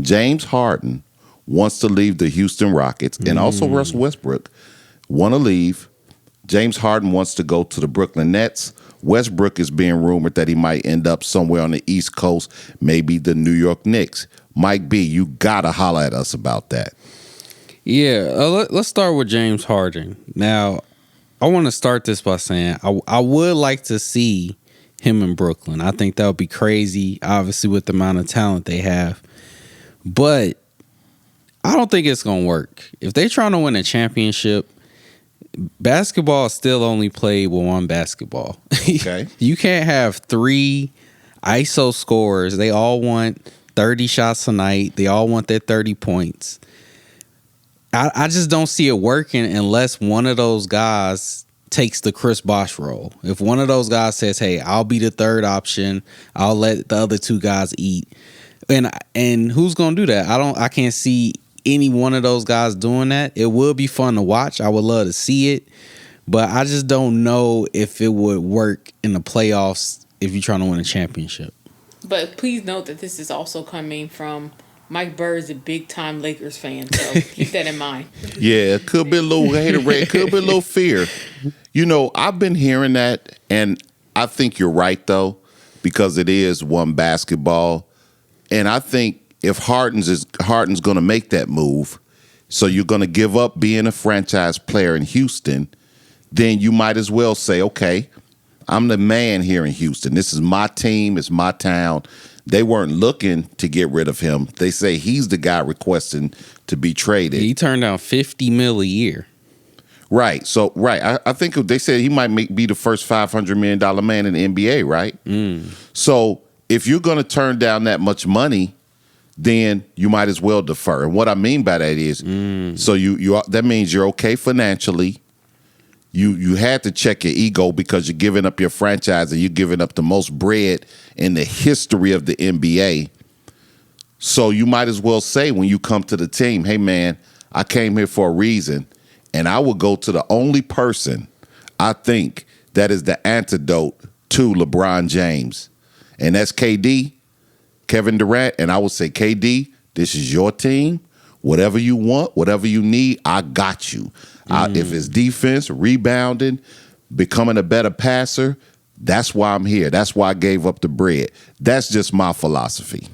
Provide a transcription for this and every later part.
James Harden wants to leave the Houston Rockets, and also Russell Westbrook want to leave. James Harden wants to go to the Brooklyn Nets. Westbrook is being rumored that he might end up somewhere on the East Coast, maybe the New York Knicks. Mike B, you gotta holler at us about that. Yeah, let's start with James Harden. Now, I want to start this by saying I would like to see him in Brooklyn. I think that would be crazy, obviously, with the amount of talent they have. But I don't think it's going to work. If they're trying to win a championship, basketball is still only played with one basketball. Okay. You can't have three ISO scorers. They all want 30 shots a night. They all want their 30 points. I just don't see it working unless one of those guys takes the Chris Bosh role. If one of those guys says, "Hey, I'll be the third option. I'll let the other two guys eat," and who's gonna do that? I can't see any one of those guys doing that. It would be fun to watch. I would love to see it, but I just don't know if it would work in the playoffs if you're trying to win a championship. But please note that this is also coming from Mike Burr is a big-time Lakers fan, so keep that in mind. Yeah, it could be a little haterade, could be a little fear. You know, I've been hearing that, and I think you're right, though, because it is one basketball. And I think if Harden's going to make that move, so you're going to give up being a franchise player in Houston, then you might as well say, okay, I'm the man here in Houston. This is my team. It's my town. They weren't looking to get rid of him. They say he's the guy requesting to be traded. He turned down $50 million a year. Right. So, right. I think they said he might be the first $500 million man in the NBA, right? So if you're going to turn down that much money, then you might as well defer. And what I mean by that is, so you that means you're okay financially. You had to check your ego because you're giving up your franchise and you're giving up the most bread in the history of the NBA. So you might as well say when you come to the team, hey, man, I came here for a reason, and I will go to the only person I think that is the antidote to LeBron James, and that's KD, Kevin Durant, and I would say, KD, this is your team. Whatever you want, whatever you need, I got you. If it's defense, rebounding, becoming a better passer, that's why I'm here. That's why I gave up the bread. That's just my philosophy.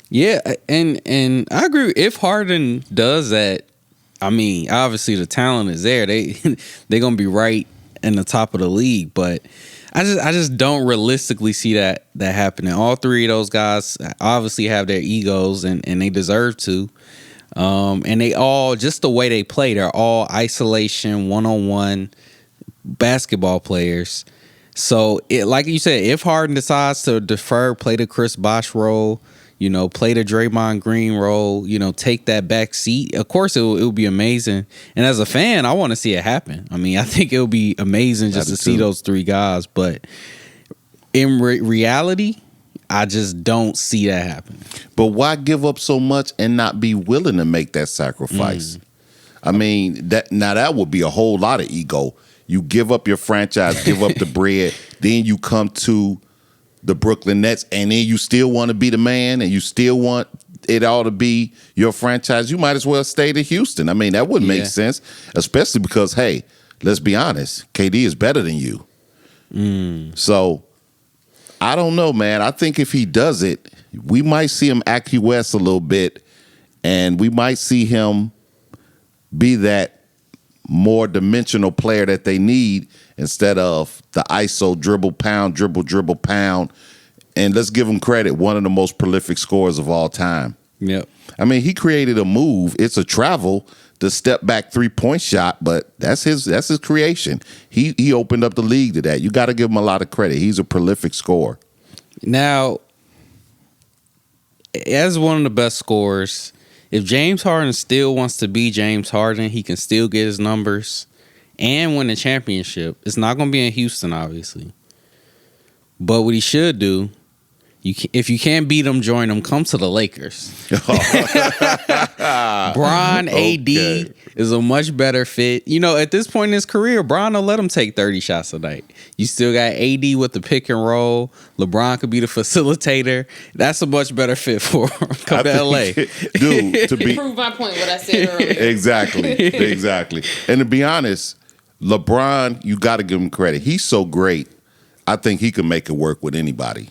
Yeah, and I agree. If Harden does that, I mean, obviously the talent is there. They're gonna be right in the top of the league, but I just don't realistically see that happening. All three of those guys obviously have their egos, and they deserve to. And they all, just the way they play, they're all isolation, one-on-one basketball players. So, like you said, if Harden decides to defer, play the Chris Bosh role, play the Draymond Green role, take that back seat, of course it will be amazing. And as a fan, I want to see it happen. I mean, I think it would be amazing just to see those three guys. But in reality, I just don't see that happening. But why give up so much and not be willing to make that sacrifice? I mean, that would be a whole lot of ego. You give up your franchise, give up the bread, then you come to the Brooklyn Nets, and then you still want to be the man, and you still want it all to be your franchise. You might as well stay to Houston. I mean, that wouldn't make sense, especially because, hey, let's be honest, KD is better than you. So I don't know, man. I think if he does it, we might see him acquiesce a little bit, and we might see him be that more dimensional player that they need instead of the ISO dribble, pound. And let's give him credit, one of the most prolific scorers of all time. Yep. I mean, he created a move. It's a travel, the step back 3-point shot, but that's his creation. He opened up the league to that. You got to give him a lot of credit. He's a prolific scorer. Now, as one of the best scorers, if James Harden still wants to be James Harden, he can still get his numbers and win the championship. It's not going to be in Houston, obviously. But what he should do, If you can't beat them, join them. Come to the Lakers. Bron AD is a much better fit. At this point in his career, Bron will let him take 30 shots a night. You still got AD with the pick and roll. LeBron could be the facilitator. That's a much better fit for him. Come to LA. Dude, to prove my point, what I said earlier. Exactly. And to be honest, LeBron, you got to give him credit. He's so great. I think he can make it work with anybody.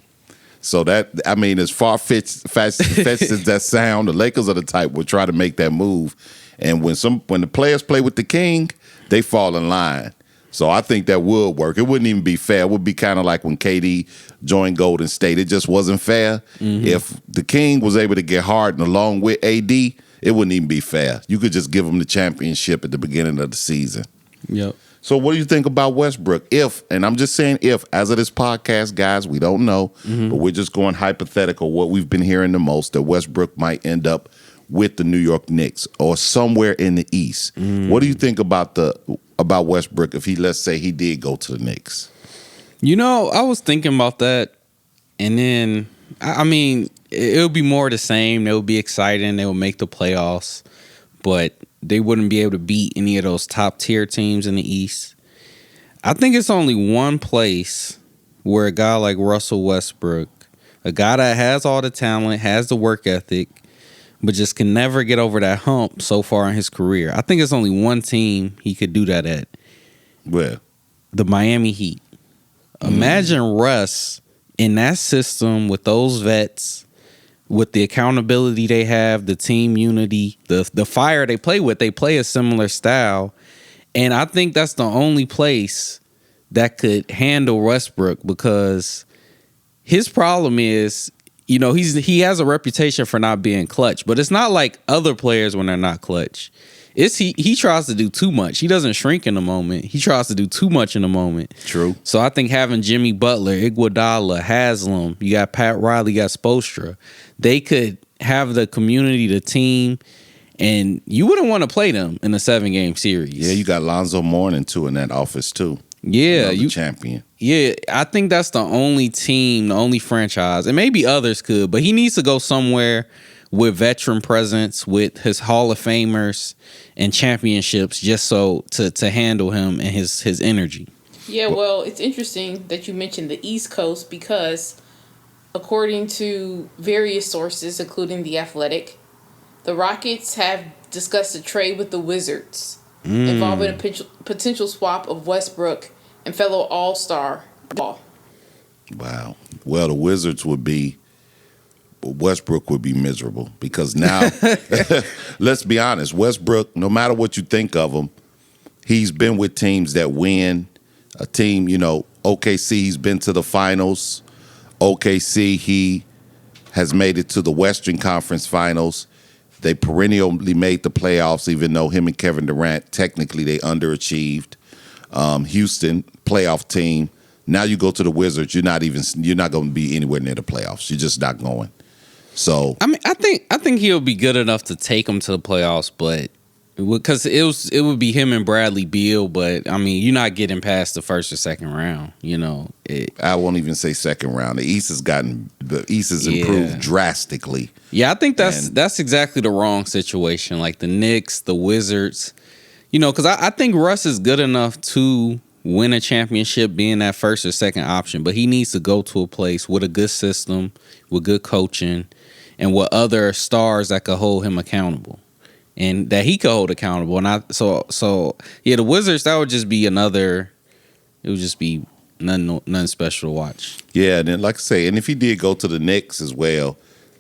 So as far-fetched as that sound, the Lakers are the type will try to make that move. And when the players play with the king, they fall in line. So I think that would work. It wouldn't even be fair. It would be kind of like when KD joined Golden State. It just wasn't fair. Mm-hmm. If the king was able to get Harden along with AD, it wouldn't even be fair. You could just give him the championship at the beginning of the season. Yep. So what do you think about Westbrook? And I'm just saying if, as of this podcast, guys, we don't know, but we're just going hypothetical, what we've been hearing the most, that Westbrook might end up with the New York Knicks or somewhere in the East. What do you think about Westbrook if let's say he did go to the Knicks? I was thinking about that, and then, it would be more the same. They would be exciting. They would make the playoffs, but they wouldn't be able to beat any of those top-tier teams in the East. I think it's only one place where a guy like Russell Westbrook, a guy that has all the talent, has the work ethic, but just can never get over that hump so far in his career. I think it's only one team he could do that at. Where? The Miami Heat. Imagine Russ in that system with those vets, with the accountability they have, the team unity, the fire they play with. They play a similar style. And I think that's the only place that could handle Westbrook, because his problem is, he has a reputation for not being clutch, but it's not like other players when they're not clutch. He tries to do too much. He doesn't shrink in the moment. He tries to do too much in the moment. True. So I think having Jimmy Butler, Iguodala, Haslam, you got Pat Riley, you got Spoelstra, they could have the community, the team, and you wouldn't want to play them in a 7-game series. Yeah, you got Lonzo Mourning too in that office too. Yeah, you champion. Yeah, I think that's the only team, the only franchise, and maybe others could, but he needs to go somewhere with veteran presence, with his Hall of Famers and championships, just so to handle him and his energy. Yeah, well, it's interesting that you mentioned the East Coast, because according to various sources, including The Athletic, the Rockets have discussed a trade with the Wizards involving a potential swap of Westbrook and fellow All-Star Ball. Wow. Well, the Wizards Westbrook would be miserable, because now, let's be honest, Westbrook, no matter what you think of him, he's been with teams that win. A team, OKC, he's been to the finals. OKC, he has made it to the Western Conference Finals. They perennially made the playoffs, even though him and Kevin Durant, technically they underachieved. Houston, playoff team. Now you go to the Wizards, you're not going to be anywhere near the playoffs. You're just not going. So I think he'll be good enough to take them to the playoffs, but because it would be him and Bradley Beal, but you're not getting past the first or second round. I won't even say second round. The East has improved drastically. Yeah, I think that's exactly the wrong situation. Like the Knicks, the Wizards, because I think Russ is good enough to win a championship being that first or second option, but he needs to go to a place with a good system, with good coaching, and with other stars that could hold him accountable and that he could hold accountable. And the Wizards, that would just be it would just be nothing special to watch. Yeah, and then like I say, and if he did go to the Knicks as well,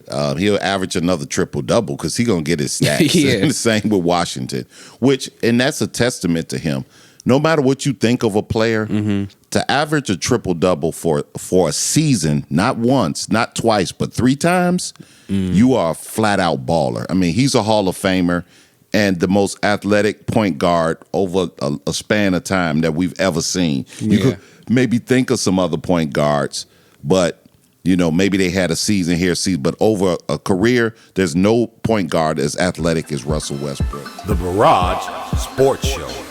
he'll average another triple-double, because he's going to get his stats. Yeah. The same with Washington, and that's a testament to him. No matter what you think of a player, to average a triple-double for a season, not once, not twice, but 3 times, you are a flat-out baller. He's a Hall of Famer and the most athletic point guard over a span of time that we've ever seen. You could maybe think of some other point guards, but maybe they had a season here, but over a career, there's no point guard as athletic as Russell Westbrook. The Burrage Sports Show.